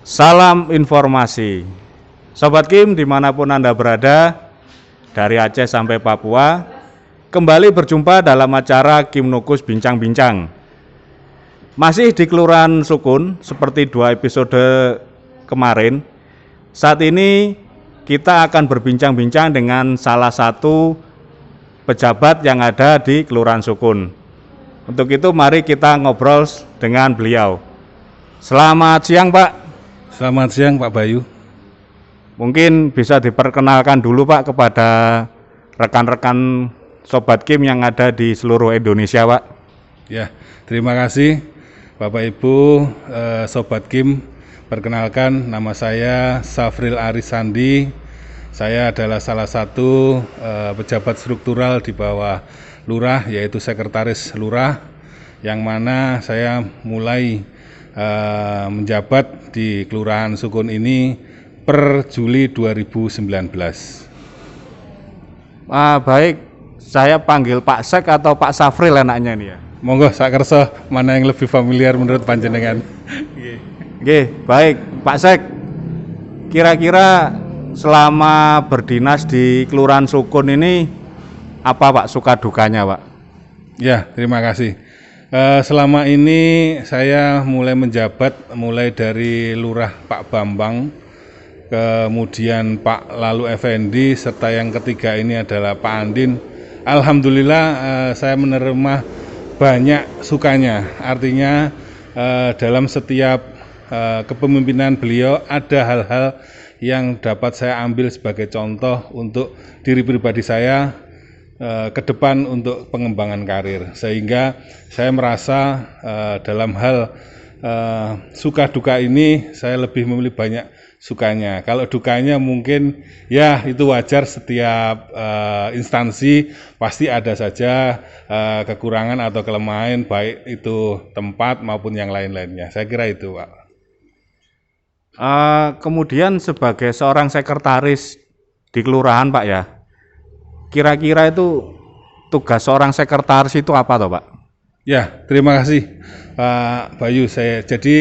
Salam informasi. Sobat Kim dimanapun Anda berada, dari Aceh sampai Papua, kembali berjumpa dalam acara Kim Nukus Bincang-Bincang. Masih di Kelurahan Sukun, seperti 2 episode kemarin. Saat ini kita akan berbincang-bincang dengan salah satu pejabat yang ada di Kelurahan Sukun. Untuk itu mari kita ngobrol dengan beliau. Selamat siang Pak. Selamat siang Pak Bayu. Mungkin bisa diperkenalkan dulu Pak kepada rekan-rekan Sobat Kim yang ada di seluruh Indonesia Pak. Ya, terima kasih Bapak Ibu, Sobat Kim. Perkenalkan, nama saya Safril Arisandi. Saya adalah salah satu pejabat struktural di bawah Lurah, yaitu Sekretaris Lurah, yang mana saya mulai menjabat di Kelurahan Sukun ini per Juli 2019. Baik, saya panggil Pak Sek atau Pak Safril enaknya nih ya. Monggo sak kersa mana yang lebih familiar menurut panjenengan. Oke, baik Pak Sek. Kira-kira selama berdinas di Kelurahan Sukun ini apa Pak suka dukanya Pak? Ya, terima kasih. Selama ini saya mulai menjabat mulai dari Lurah Pak Bambang, kemudian Pak Lalu Effendi, serta yang ketiga ini adalah Pak Andin. Alhamdulillah saya menerima banyak sukanya. Artinya dalam setiap kepemimpinan beliau ada hal-hal yang dapat saya ambil sebagai contoh untuk diri pribadi saya ke depan untuk pengembangan karir, sehingga saya merasa dalam hal suka duka ini saya lebih memilih banyak sukanya. Kalau dukanya mungkin ya itu wajar, setiap instansi pasti ada saja kekurangan atau kelemahan, baik itu tempat maupun yang lain-lainnya. Saya kira itu Pak. Kemudian sebagai seorang sekretaris di kelurahan Pak ya, kira-kira itu tugas seorang sekretaris itu apa toh Pak? Ya, terima kasih Pak Bayu. Jadi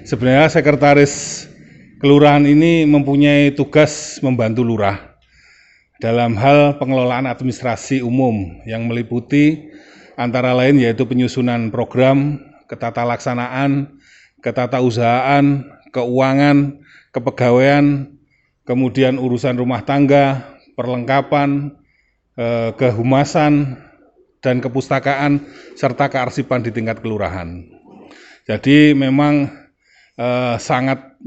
sebenarnya sekretaris kelurahan ini mempunyai tugas membantu lurah dalam hal pengelolaan administrasi umum yang meliputi antara lain yaitu penyusunan program, ketatalaksanaan, ketatausahaan, keuangan, kepegawaian, kemudian urusan rumah tangga, perlengkapan, kehumasan, dan kepustakaan, serta kearsipan di tingkat kelurahan. Jadi memang sangat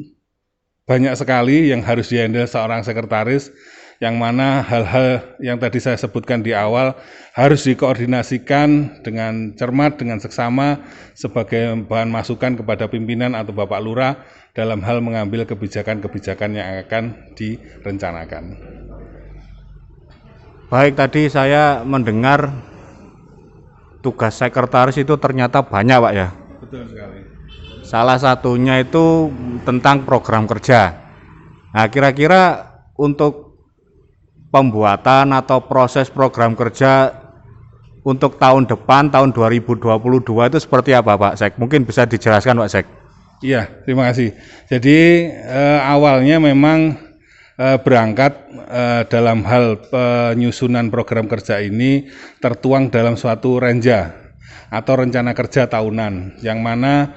banyak sekali yang harus dihandle seorang sekretaris, yang mana hal-hal yang tadi saya sebutkan di awal harus dikoordinasikan dengan cermat, dengan seksama sebagai bahan masukan kepada pimpinan atau Bapak Lurah dalam hal mengambil kebijakan-kebijakan yang akan direncanakan. Baik, tadi saya mendengar tugas sekretaris itu ternyata banyak Pak ya. Betul sekali. Salah satunya itu tentang program kerja. Nah, kira-kira untuk pembuatan atau proses program kerja untuk tahun depan, tahun 2022 itu seperti apa Pak Sek? Mungkin bisa dijelaskan Pak Sek? Iya, terima kasih. Jadi awalnya memang berangkat dalam hal penyusunan program kerja ini tertuang dalam suatu renja atau rencana kerja tahunan, yang mana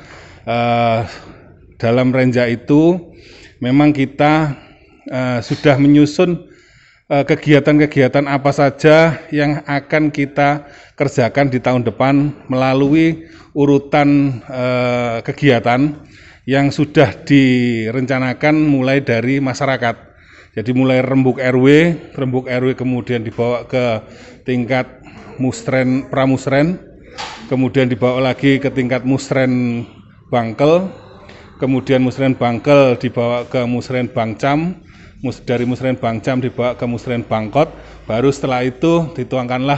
dalam renja itu memang kita sudah menyusun kegiatan-kegiatan apa saja yang akan kita kerjakan di tahun depan melalui urutan kegiatan yang sudah direncanakan mulai dari masyarakat. Jadi mulai rembuk RW kemudian dibawa ke tingkat musren, pramusren, kemudian dibawa lagi ke tingkat musren Bangkel, kemudian musren Bangkel dibawa ke musren Bangcam, dari musren Bangcam dibawa ke musren Bangkot, baru setelah itu dituangkanlah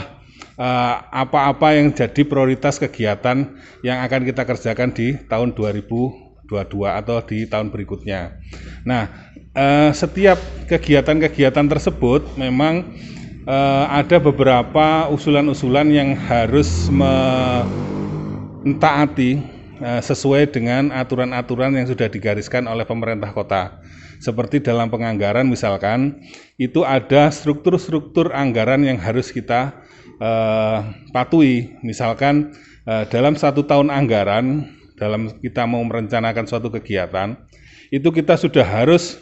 apa-apa yang jadi prioritas kegiatan yang akan kita kerjakan di tahun 2022 atau di tahun berikutnya. Nah, setiap kegiatan-kegiatan tersebut memang ada beberapa usulan-usulan yang harus mentaati sesuai dengan aturan-aturan yang sudah digariskan oleh pemerintah kota. Seperti dalam penganggaran misalkan, itu ada struktur-struktur anggaran yang harus kita patuhi. Misalkan dalam 1 tahun anggaran, dalam kita mau merencanakan suatu kegiatan, itu kita sudah harus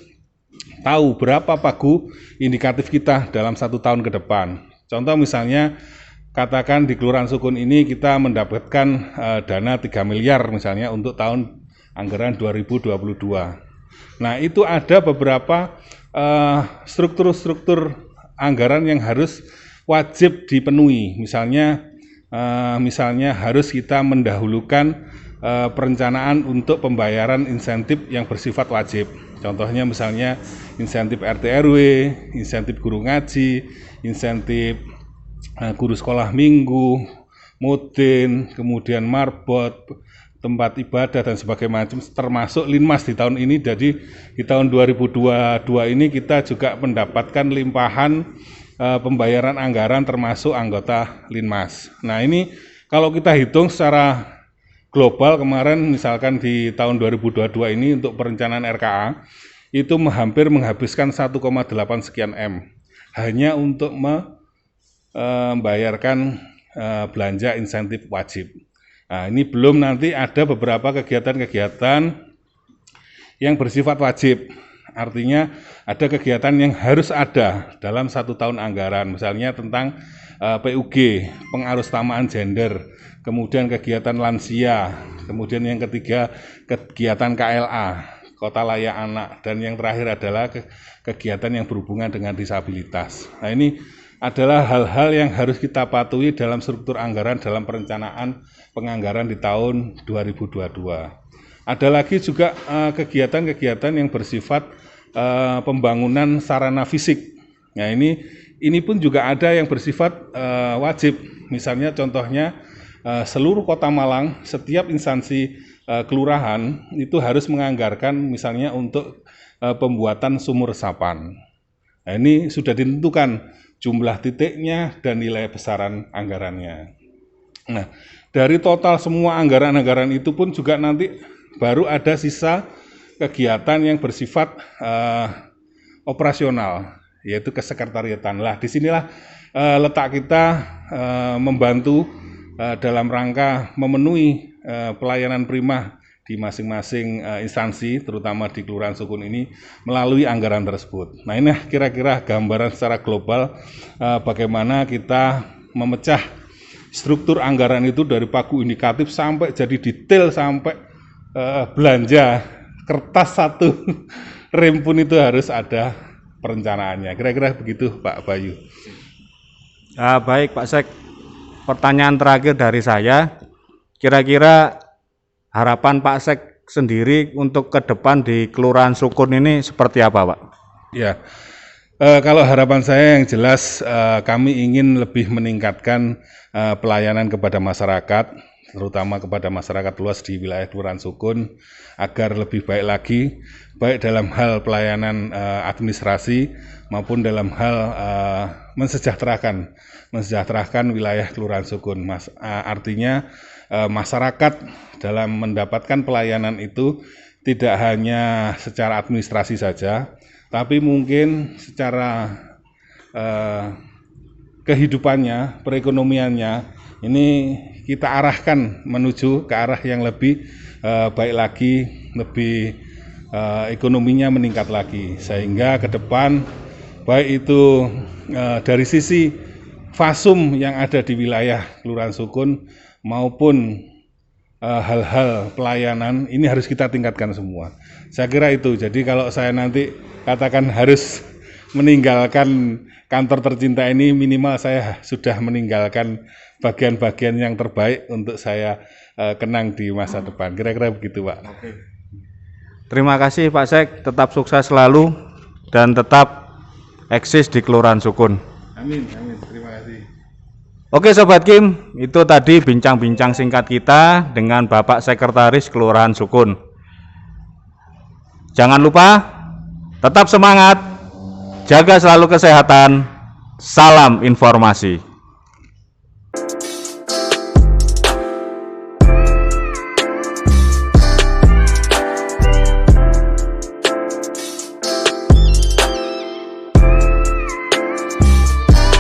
tahu berapa pagu indikatif kita dalam 1 tahun ke depan. Contoh misalnya, katakan di Kelurahan Sukun ini kita mendapatkan dana 3 miliar misalnya untuk tahun anggaran 2022. Nah, itu ada beberapa struktur-struktur anggaran yang harus wajib dipenuhi. Misalnya harus kita mendahulukan perencanaan untuk pembayaran insentif yang bersifat wajib. Contohnya misalnya insentif RT RW, insentif guru ngaji, insentif guru sekolah minggu, mudin, kemudian marbot, tempat ibadah dan sebagainya macam, termasuk Linmas di tahun ini. Jadi di tahun 2022 ini kita juga mendapatkan limpahan pembayaran anggaran termasuk anggota Linmas. Nah, ini kalau kita hitung secara global kemarin misalkan di tahun 2022 ini untuk perencanaan RKA itu hampir menghabiskan 1,8 sekian M hanya untuk membayarkan belanja insentif wajib. Nah, ini belum nanti ada beberapa kegiatan-kegiatan yang bersifat wajib. Artinya ada kegiatan yang harus ada dalam 1 tahun anggaran, misalnya tentang PUG, pengarusutamaan gender, kemudian kegiatan lansia, kemudian yang ketiga kegiatan KLA, kota layak anak, dan yang terakhir adalah kegiatan yang berhubungan dengan disabilitas. Nah, ini adalah hal-hal yang harus kita patuhi dalam struktur anggaran dalam perencanaan penganggaran di tahun 2022. Ada lagi juga kegiatan-kegiatan yang bersifat pembangunan sarana fisik. Nah, ini pun juga ada yang bersifat wajib. Misalnya contohnya seluruh Kota Malang, setiap instansi kelurahan itu harus menganggarkan misalnya untuk pembuatan sumur resapan. Nah, ini sudah ditentukan jumlah titiknya dan nilai besaran anggarannya. Nah, dari total semua anggaran-anggaran itu pun juga nanti baru ada sisa kegiatan yang bersifat operasional, yaitu kesekretariatan. Lah, disinilah letak kita membantu dalam rangka memenuhi pelayanan prima di masing-masing instansi, terutama di Kelurahan Sukun ini, melalui anggaran tersebut. Nah, ini kira-kira gambaran secara global bagaimana kita memecah struktur anggaran itu dari pagu indikatif sampai jadi detail, sampai belanja kertas 1 rem pun itu harus ada perencanaannya. Kira-kira begitu, Pak Bayu. Baik Pak Sek, pertanyaan terakhir dari saya, kira-kira harapan Pak Sek sendiri untuk ke depan di Kelurahan Sukun ini seperti apa, Pak? Ya, kalau harapan saya yang jelas kami ingin lebih meningkatkan pelayanan kepada masyarakat, terutama kepada masyarakat luas di wilayah Kelurahan Sukun, agar lebih baik lagi, baik dalam hal pelayanan administrasi maupun dalam hal mensejahterakan wilayah Kelurahan Sukun. Artinya masyarakat dalam mendapatkan pelayanan itu tidak hanya secara administrasi saja, tapi mungkin secara kehidupannya, perekonomiannya, ini kita arahkan menuju ke arah yang lebih baik lagi, lebih ekonominya meningkat lagi, sehingga ke depan baik itu dari sisi fasum yang ada di wilayah Kelurahan Sukun maupun hal-hal pelayanan ini harus kita tingkatkan semua. Saya kira itu. Jadi kalau saya nanti katakan harus meninggalkan kantor tercinta ini, minimal saya sudah meninggalkan bagian-bagian yang terbaik untuk saya kenang di masa depan. Kira-kira begitu, Pak. Oke. Terima kasih Pak Sek, tetap sukses selalu dan tetap eksis di Kelurahan Sukun. Amin, terima kasih. Oke Sobat Kim, itu tadi bincang-bincang singkat kita dengan Bapak Sekretaris Kelurahan Sukun. Jangan lupa, tetap semangat, jaga selalu kesehatan, salam informasi.